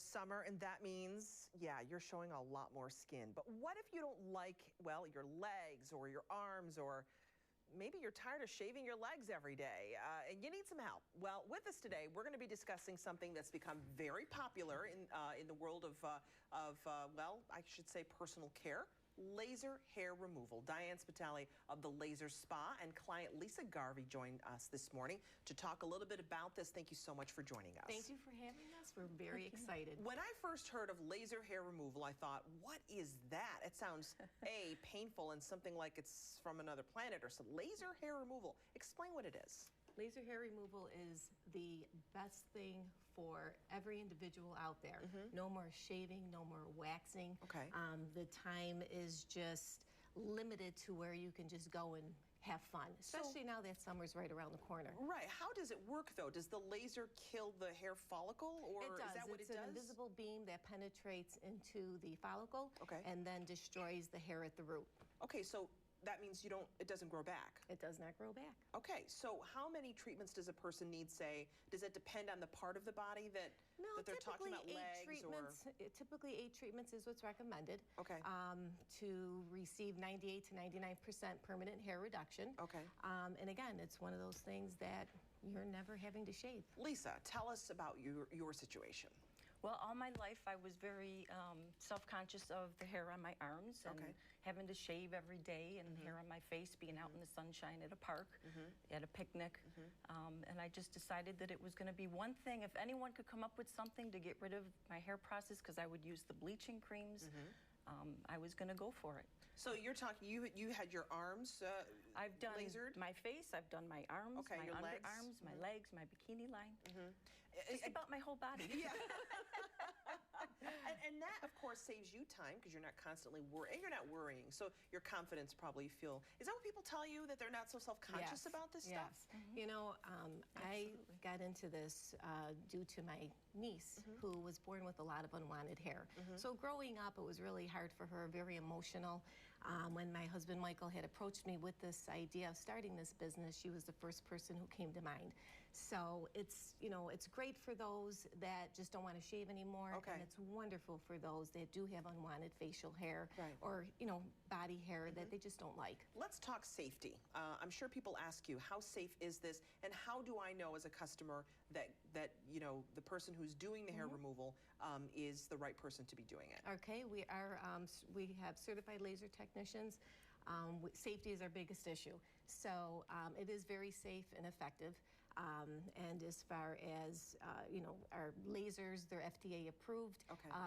almost summer, and that means, yeah, you're showing a lot more skin. But what if you don't like, well, your legs or your arms, or maybe you're tired of shaving your legs every day and you need some help? Well, with us today, we're going to be discussing something that's become very popular in the world of well, I should say personal care. Laser hair removal. Diane Spitale of the Laser Spa and client Lisa Garvey joined us this morning to talk a little bit about this. Thank you so much for joining us. Thank you for having us. We're very excited. When I first heard of laser hair removal, I thought, what is that? It sounds, A, painful and something like it's from another planet or some laser hair removal. Explain what it is. Laser hair removal is the best thing for every individual out there. No more shaving, no more waxing. Okay. The time is just limited to where you can just go and have fun, especially now that summer's right around the corner. Right. How does it work, though? Does the laser kill the hair follicle, or it does. Is that what it does? It's an invisible beam that penetrates into the follicle, okay, and then destroys the hair at the root. Okay, so that means it doesn't grow back. It does not grow back. Okay, so how many treatments does a person need, say? Does it depend on the part of the body that they're talking about, legs or? Typically 8 treatments is what's recommended. Okay. To receive 98 to 99% permanent hair reduction. Okay. And again, it's one of those things that you're never having to shave. Lisa, tell us about your situation. Well, all my life I was very self-conscious of the hair on my arms and having to shave every day, and hair on my face, being out in the sunshine at a park, at a picnic. And I just decided that it was going to be one thing. If anyone could come up with something to get rid of my hair process, because I would use the bleaching creams, I was going to go for it. So you're talking, you had your arms I've done lasered? My face, I've done my arms, my your underarms, my legs, my bikini line. Just about my whole body. Yeah. and that, of course, saves you time because you're not constantly worrying. And you're not worrying, so your confidence probably feel. Is that what people tell you, that they're not so self-conscious about this stuff? You know, I got into this due to my niece, who was born with a lot of unwanted hair. So growing up, it was really hard for her, very emotional. When my husband Michael had approached me with this idea of starting this business, she was the first person who came to mind. So it's, you know, it's great for those that just don't want to shave anymore, and it's wonderful for those that do have unwanted facial hair or, you know, body hair that they just don't like. Let's talk safety. I'm sure people ask you, how safe is this, and how do I know as a customer that you know, the person who's doing the hair removal is the right person to be doing it? Okay, we have certified laser technicians. Safety is our biggest issue. So it is very safe and effective. And as far as, you know, our lasers, they're FDA approved,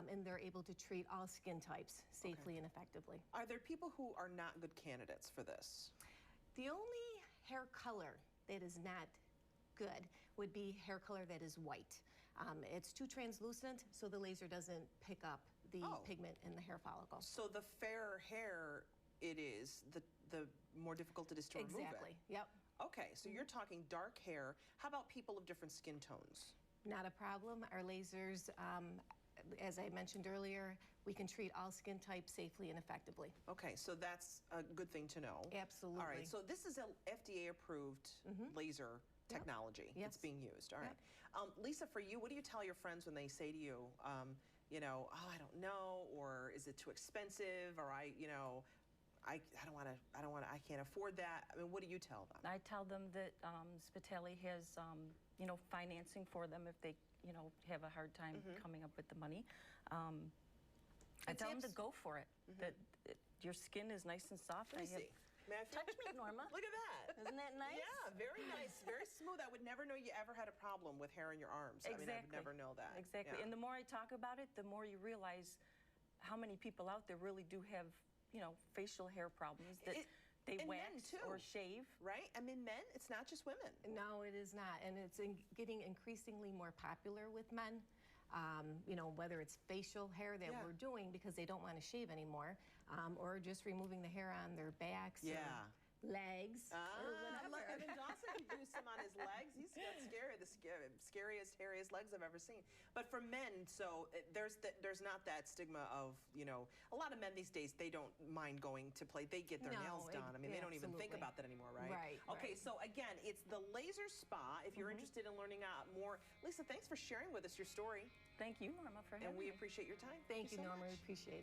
and they're able to treat all skin types safely and effectively. Are there people who are not good candidates for this? The only hair color that is not good would be hair color that is white. It's too translucent, so the laser doesn't pick up the pigment in the hair follicle. So the fairer hair it is, the more difficult it is to remove it. Exactly, yep. Okay, so you're talking dark hair. How about people of different skin tones? Not a problem. Our lasers, as I mentioned earlier, we can treat all skin types safely and effectively. Okay, so that's a good thing to know. Absolutely. All right, so this is an FDA-approved laser technology that's being used. All right. Lisa, for you, what do you tell your friends when they say to you, you know, oh, I don't know, or is it too expensive, or you know, I can't afford that? I mean, what do you tell them? I tell them that Spitale has, you know, financing for them if they, you know, have a hard time coming up with the money. I tell them to go for it. That your skin is nice and soft. May I touch me, Norma? Look at that. Isn't that nice? Yeah, very nice, very smooth. I would never know you ever had a problem with hair in your arms. Exactly. I mean, I would never know that. Exactly. And the more I talk about it, the more you realize how many people out there really do have, you know, facial hair problems that they wax or shave. Right? I mean, men, it's not just women. No, it is not. And it's getting increasingly more popular with men. You know, whether it's facial hair that we're doing because they don't want to shave anymore, or just removing the hair on their backs, legs or whatever. Evan Dawson could use some on his legs. He's got scariest, hairiest legs I've ever seen. But for men, so there's not that stigma of, you know, a lot of men these days, they don't mind going to play. They get their nails done. I mean, they don't even think about that anymore, right? Right. Okay, so again, it's the Laser Spa. If you're interested in learning more, Lisa, thanks for sharing with us your story. Thank you, Norma, for having me. And we appreciate your time. Thank you, so Norma. much. We appreciate it.